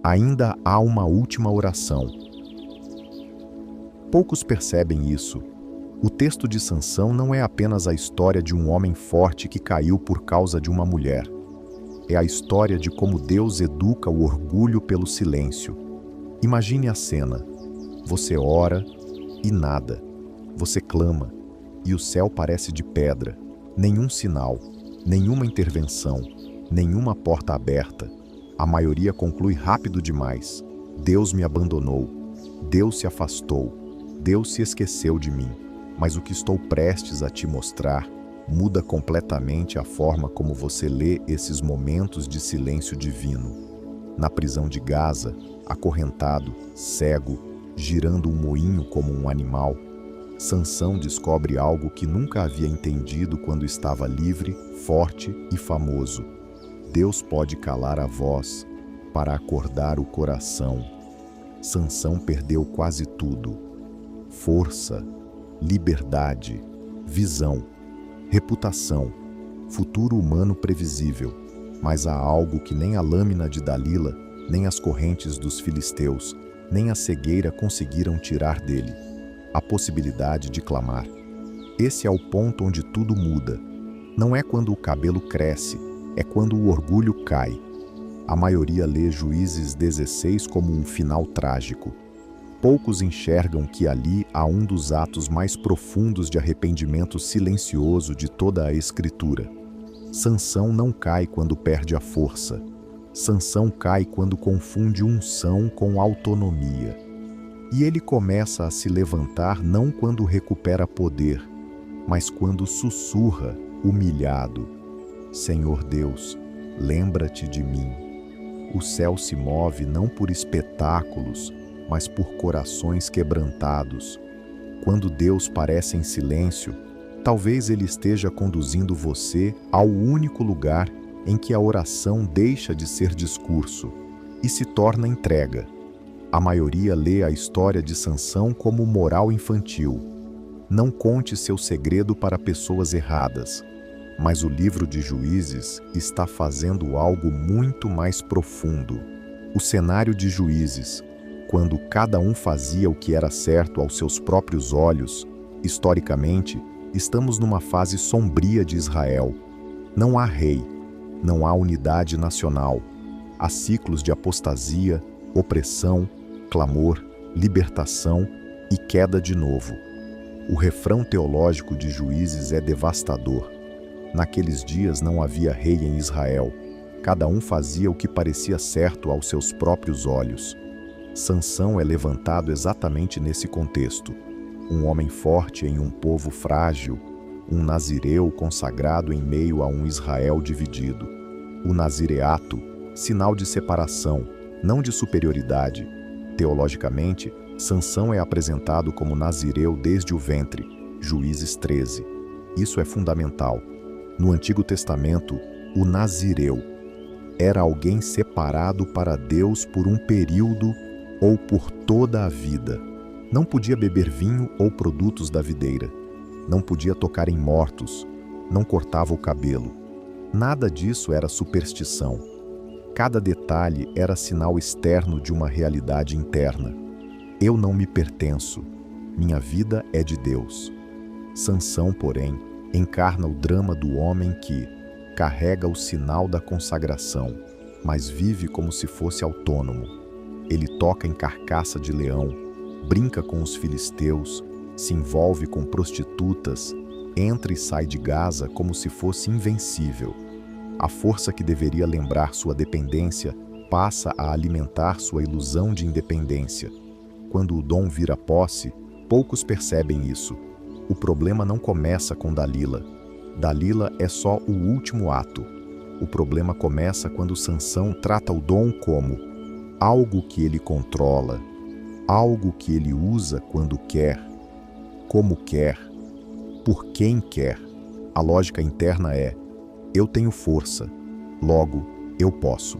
Ainda há uma última oração. Poucos percebem isso. O texto de Sansão não é apenas a história de um homem forte que caiu por causa de uma mulher. É a história de como Deus educa o orgulho pelo silêncio. Imagine a cena. Você ora e nada. Você clama e o céu parece de pedra. Nenhum sinal, nenhuma intervenção, nenhuma porta aberta. A maioria conclui rápido demais. Deus me abandonou. Deus se afastou. Deus se esqueceu de mim. Mas o que estou prestes a te mostrar muda completamente a forma como você lê esses momentos de silêncio divino. Na prisão de Gaza, acorrentado, cego, girando um moinho como um animal, Sansão descobre algo que nunca havia entendido quando estava livre, forte e famoso. Deus pode calar a voz para acordar o coração. Sansão perdeu quase tudo: força, liberdade, visão, reputação, futuro humano previsível. Mas há algo que nem a lâmina de Dalila, nem as correntes dos filisteus, nem a cegueira conseguiram tirar dele: a possibilidade de clamar. Esse é o ponto onde tudo muda. Não é quando o cabelo cresce, é quando o orgulho cai. A maioria lê Juízes 16 como um final trágico. Poucos enxergam que ali há um dos atos mais profundos de arrependimento silencioso de toda a Escritura. Sansão não cai quando perde a força. Sansão cai quando confunde unção com autonomia. E ele começa a se levantar não quando recupera poder, mas quando sussurra, humilhado: Senhor Deus, lembra-te de mim. O céu se move não por espetáculos, mas por corações quebrantados. Quando Deus parece em silêncio, talvez Ele esteja conduzindo você ao único lugar em que a oração deixa de ser discurso e se torna entrega. A maioria lê a história de Sansão como moral infantil. Não conte seu segredo para pessoas erradas. Mas o livro de Juízes está fazendo algo muito mais profundo. O cenário de Juízes, quando cada um fazia o que era certo aos seus próprios olhos, historicamente, estamos numa fase sombria de Israel. Não há rei, não há unidade nacional. Há ciclos de apostasia, opressão, clamor, libertação e queda de novo. O refrão teológico de Juízes é devastador. Naqueles dias não havia rei em Israel. Cada um fazia o que parecia certo aos seus próprios olhos. Sansão é levantado exatamente nesse contexto. Um homem forte em um povo frágil, um nazireu consagrado em meio a um Israel dividido. O nazireato, sinal de separação, não de superioridade. Teologicamente, Sansão é apresentado como nazireu desde o ventre, Juízes 13. Isso é fundamental. No Antigo Testamento, o nazireu era alguém separado para Deus por um período ou por toda a vida. Não podia beber vinho ou produtos da videira. Não podia tocar em mortos. Não cortava o cabelo. Nada disso era superstição. Cada detalhe era sinal externo de uma realidade interna. Eu não me pertenço. Minha vida é de Deus. Sansão, porém, encarna o drama do homem que carrega o sinal da consagração, mas vive como se fosse autônomo. Ele toca em carcaça de leão, brinca com os filisteus, se envolve com prostitutas, entra e sai de Gaza como se fosse invencível. A força que deveria lembrar sua dependência passa a alimentar sua ilusão de independência. Quando o dom vira posse, poucos percebem isso. O problema não começa com Dalila. Dalila é só o último ato. O problema começa quando Sansão trata o dom como algo que ele controla, algo que ele usa quando quer, como quer, por quem quer. A lógica interna é: eu tenho força, logo eu posso.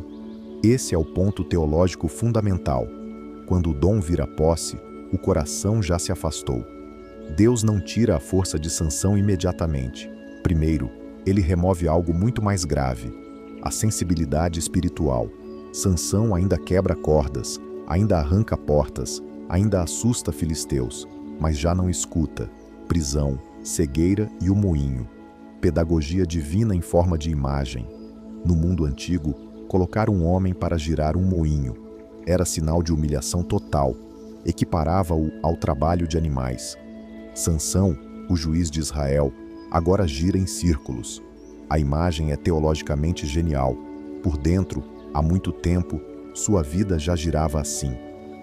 Esse é o ponto teológico fundamental. Quando o dom vira posse, o coração já se afastou. Deus não tira a força de Sansão imediatamente. Primeiro, ele remove algo muito mais grave: a sensibilidade espiritual. Sansão ainda quebra cordas, ainda arranca portas, ainda assusta filisteus, mas já não escuta. Prisão, cegueira e o moinho. Pedagogia divina em forma de imagem. No mundo antigo, colocar um homem para girar um moinho era sinal de humilhação total, equiparava-o ao trabalho de animais. Sansão, o juiz de Israel, agora gira em círculos. A imagem é teologicamente genial. Por dentro, há muito tempo, sua vida já girava assim.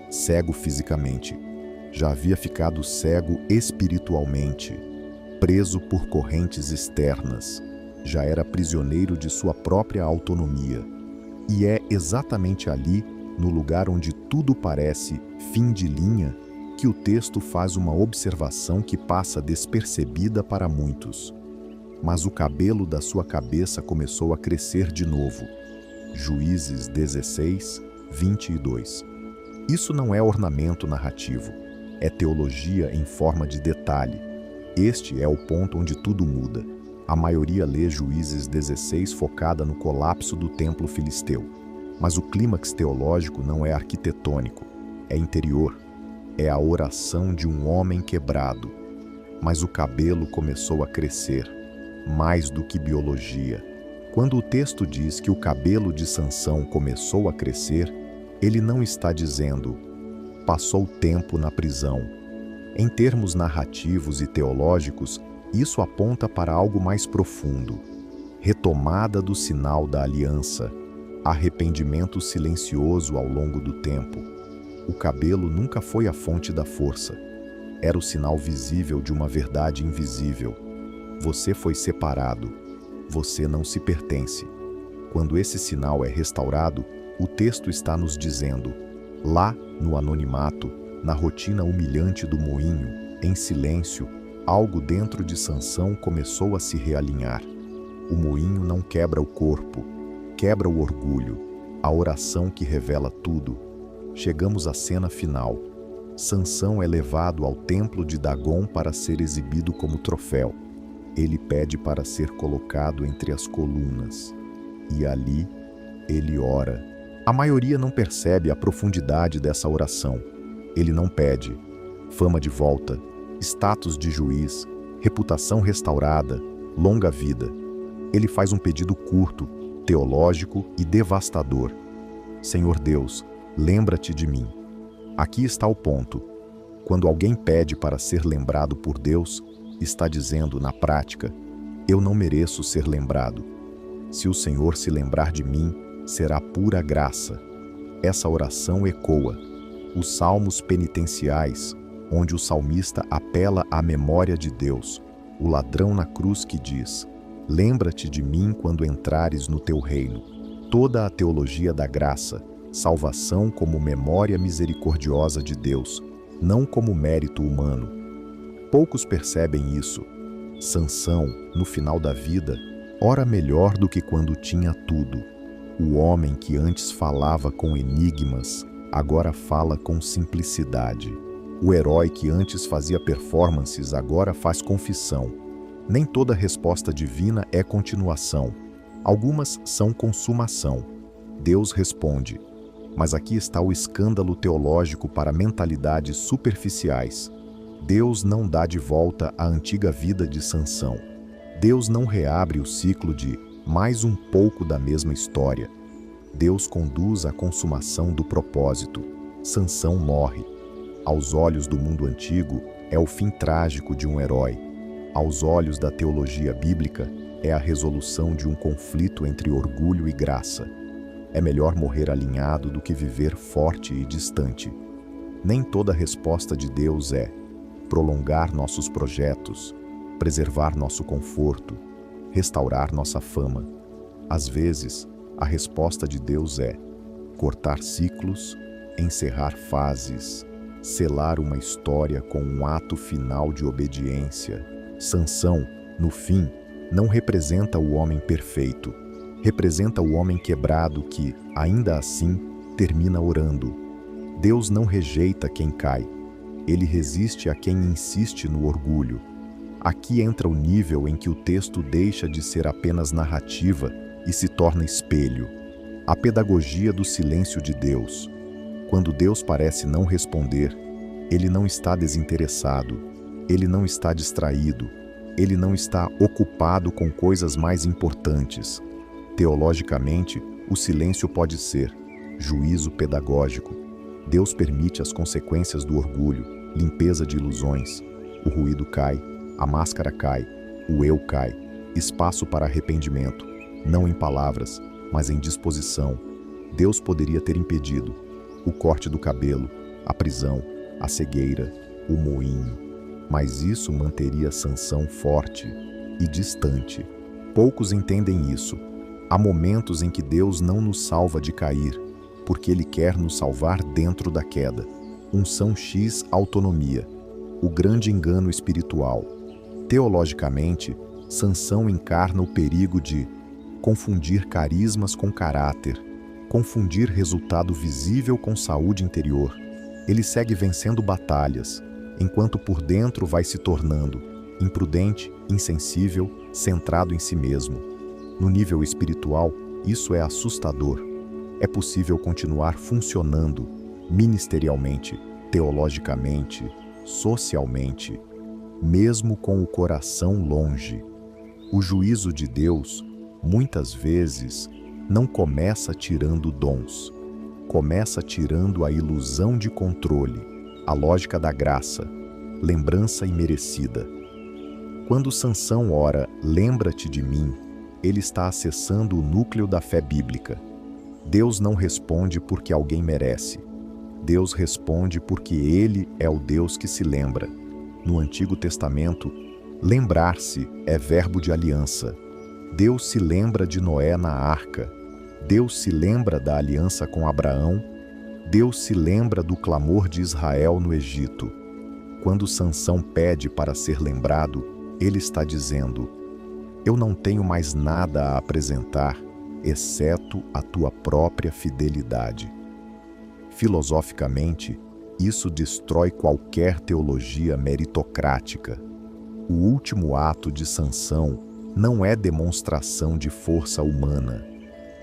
Cego fisicamente. Já havia ficado cego espiritualmente. Preso por correntes externas. Já era prisioneiro de sua própria autonomia. E é exatamente ali, no lugar onde tudo parece fim de linha, que o texto faz uma observação que passa despercebida para muitos. Mas o cabelo da sua cabeça começou a crescer de novo. Juízes 16, 22. Isso não é ornamento narrativo, é teologia em forma de detalhe. Este é o ponto onde tudo muda. A maioria lê Juízes 16 focada no colapso do templo filisteu. Mas o clímax teológico não é arquitetônico, é interior. É a oração de um homem quebrado. Mas o cabelo começou a crescer, mais do que biologia. Quando o texto diz que o cabelo de Sansão começou a crescer, ele não está dizendo, passou tempo na prisão. Em termos narrativos e teológicos, isso aponta para algo mais profundo. Retomada do sinal da aliança, arrependimento silencioso ao longo do tempo. O cabelo nunca foi a fonte da força. Era o sinal visível de uma verdade invisível. Você foi separado. Você não se pertence. Quando esse sinal é restaurado, o texto está nos dizendo, lá no anonimato, na rotina humilhante do moinho, em silêncio, algo dentro de Sansão começou a se realinhar. O moinho não quebra o corpo, quebra o orgulho, a oração que revela tudo. Chegamos à cena final. Sansão é levado ao templo de Dagon para ser exibido como troféu. Ele pede para ser colocado entre as colunas. E ali, ele ora. A maioria não percebe a profundidade dessa oração. Ele não pede fama de volta, status de juiz, reputação restaurada, longa vida. Ele faz um pedido curto, teológico e devastador. Senhor Deus, lembra-te de mim. Aqui está o ponto. Quando alguém pede para ser lembrado por Deus, está dizendo, na prática, eu não mereço ser lembrado. Se o Senhor se lembrar de mim, será pura graça. Essa oração ecoa os salmos penitenciais, onde o salmista apela à memória de Deus, o ladrão na cruz que diz, lembra-te de mim quando entrares no teu reino. Toda a teologia da graça, salvação como memória misericordiosa de Deus, não como mérito humano. Poucos percebem isso. Sansão, no final da vida, ora melhor do que quando tinha tudo. O homem que antes falava com enigmas, agora fala com simplicidade. O herói que antes fazia performances, agora faz confissão. Nem toda resposta divina é continuação. Algumas são consumação. Deus responde. Mas aqui está o escândalo teológico para mentalidades superficiais. Deus não dá de volta a antiga vida de Sansão. Deus não reabre o ciclo de mais um pouco da mesma história. Deus conduz à consumação do propósito. Sansão morre. Aos olhos do mundo antigo, é o fim trágico de um herói. Aos olhos da teologia bíblica, é a resolução de um conflito entre orgulho e graça. É melhor morrer alinhado do que viver forte e distante. Nem toda resposta de Deus é prolongar nossos projetos, preservar nosso conforto, restaurar nossa fama. Às vezes, a resposta de Deus é cortar ciclos, encerrar fases, selar uma história com um ato final de obediência. Sansão, no fim, não representa o homem perfeito, representa o homem quebrado que, ainda assim, termina orando. Deus não rejeita quem cai, ele resiste a quem insiste no orgulho. Aqui entra o nível em que o texto deixa de ser apenas narrativa e se torna espelho. A pedagogia do silêncio de Deus. Quando Deus parece não responder, Ele não está desinteressado, Ele não está distraído, Ele não está ocupado com coisas mais importantes. Teologicamente, o silêncio pode ser juízo pedagógico. Deus permite as consequências do orgulho, limpeza de ilusões. O ruído cai, a máscara cai, o eu cai. Espaço para arrependimento, não em palavras, mas em disposição. Deus poderia ter impedido o corte do cabelo, a prisão, a cegueira, o moinho. Mas isso manteria Sansão forte e distante. Poucos entendem isso. Há momentos em que Deus não nos salva de cair, porque Ele quer nos salvar dentro da queda. Unção X, autonomia. O grande engano espiritual. Teologicamente, Sansão encarna o perigo de confundir carismas com caráter, confundir resultado visível com saúde interior. Ele segue vencendo batalhas, enquanto por dentro vai se tornando imprudente, insensível, centrado em si mesmo. No nível espiritual, isso é assustador. É possível continuar funcionando ministerialmente, teologicamente, socialmente, mesmo com o coração longe. O juízo de Deus, muitas vezes, não começa tirando dons. Começa tirando a ilusão de controle, a lógica da graça, lembrança imerecida. Quando Sansão ora, lembra-te de mim, ele está acessando o núcleo da fé bíblica. Deus não responde porque alguém merece. Deus responde porque Ele é o Deus que se lembra. No Antigo Testamento, lembrar-se é verbo de aliança. Deus se lembra de Noé na arca. Deus se lembra da aliança com Abraão. Deus se lembra do clamor de Israel no Egito. Quando Sansão pede para ser lembrado, ele está dizendo: eu não tenho mais nada a apresentar, exceto a tua própria fidelidade. Filosoficamente, isso destrói qualquer teologia meritocrática. O último ato de Sansão não é demonstração de força humana,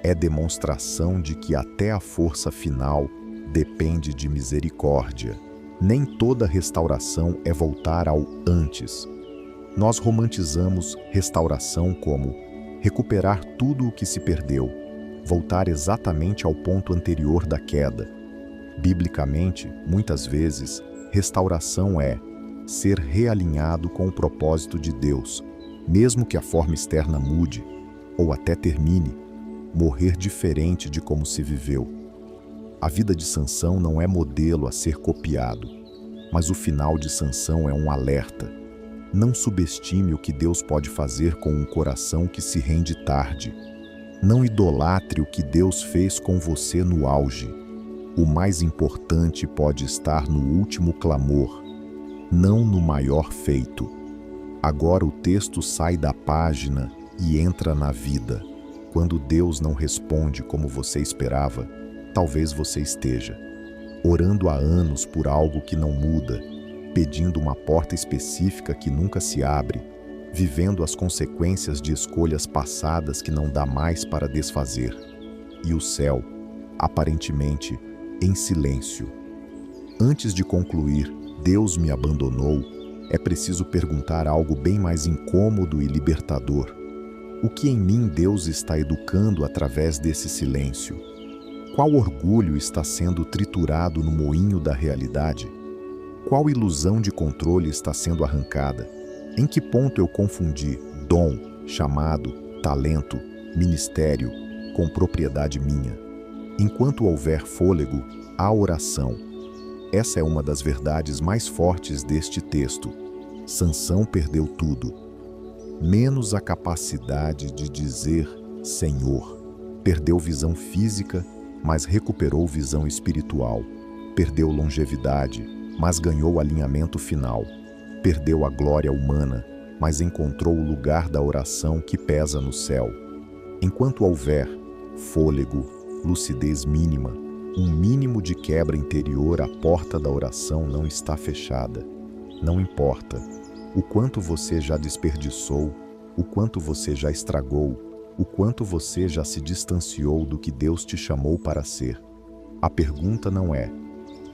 é demonstração de que até a força final depende de misericórdia. Nem toda restauração é voltar ao antes. Nós romantizamos restauração como recuperar tudo o que se perdeu, voltar exatamente ao ponto anterior da queda. Biblicamente, muitas vezes, restauração é ser realinhado com o propósito de Deus, mesmo que a forma externa mude, ou até termine, morrer diferente de como se viveu. A vida de Sansão não é modelo a ser copiado, mas o final de Sansão é um alerta. Não subestime o que Deus pode fazer com um coração que se rende tarde. Não idolatre o que Deus fez com você no auge. O mais importante pode estar no último clamor, não no maior feito. Agora o texto sai da página e entra na vida. Quando Deus não responde como você esperava, talvez você esteja orando há anos por algo que não muda, pedindo uma porta específica que nunca se abre, vivendo as consequências de escolhas passadas que não dá mais para desfazer. E o céu, aparentemente, em silêncio. Antes de concluir, Deus me abandonou, é preciso perguntar algo bem mais incômodo e libertador. O que em mim Deus está educando através desse silêncio? Qual orgulho está sendo triturado no moinho da realidade? Qual ilusão de controle está sendo arrancada? Em que ponto eu confundi dom, chamado, talento, ministério com propriedade minha? Enquanto houver fôlego, há oração. Essa é uma das verdades mais fortes deste texto. Sansão perdeu tudo, menos a capacidade de dizer Senhor. Perdeu visão física, mas recuperou visão espiritual. Perdeu longevidade, mas ganhou alinhamento final. Perdeu a glória humana, mas encontrou o lugar da oração que pesa no céu. Enquanto houver fôlego, lucidez mínima, um mínimo de quebra interior, a porta da oração não está fechada. Não importa o quanto você já desperdiçou, o quanto você já estragou, O quanto você já se distanciou do que Deus te chamou para ser. A pergunta não é: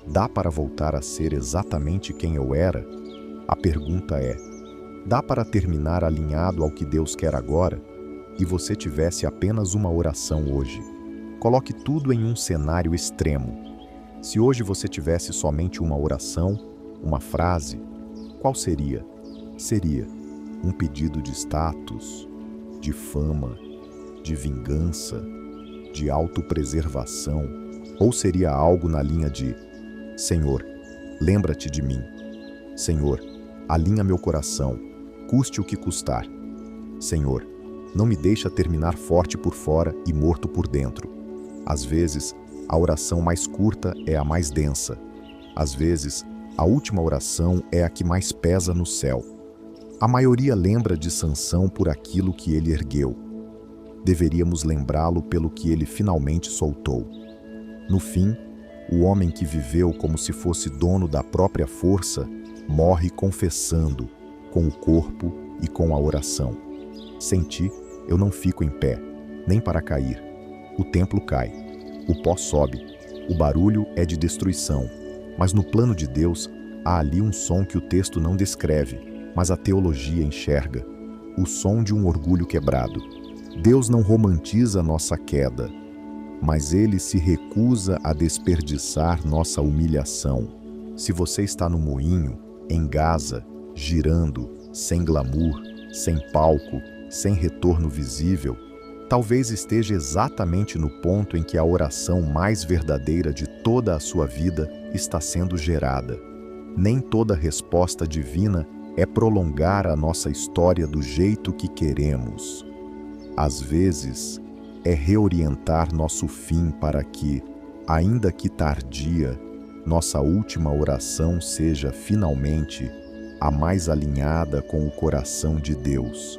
dá para voltar a ser exatamente quem eu era? A pergunta é: dá para terminar alinhado ao que Deus quer agora? E você tivesse apenas uma oração hoje. Coloque tudo em um cenário extremo. Se hoje você tivesse somente uma oração, uma frase, qual seria? Seria um pedido de status, de fama, de vingança, de autopreservação, ou seria algo na linha de: Senhor, lembra-te de mim. Senhor, alinha meu coração, custe o que custar. Senhor, não me deixa terminar forte por fora e morto por dentro. Às vezes, a oração mais curta é a mais densa. Às vezes, a última oração é a que mais pesa no céu. A maioria lembra de Sansão por aquilo que ele ergueu. Deveríamos lembrá-lo pelo que ele finalmente soltou. No fim, o homem que viveu como se fosse dono da própria força morre confessando, com o corpo e com a oração. Sem ti, eu não fico em pé, nem para cair. O templo cai, o pó sobe, o barulho é de destruição. Mas no plano de Deus, há ali um som que o texto não descreve, mas a teologia enxerga. O som de um orgulho quebrado. Deus não romantiza nossa queda, mas Ele se recusa a desperdiçar nossa humilhação. Se você está no moinho, em Gaza, girando, sem glamour, sem palco, sem retorno visível, talvez esteja exatamente no ponto em que a oração mais verdadeira de toda a sua vida está sendo gerada. Nem toda resposta divina é prolongar a nossa história do jeito que queremos. Às vezes, é reorientar nosso fim para que, ainda que tardia, nossa última oração seja finalmente a mais alinhada com o coração de Deus.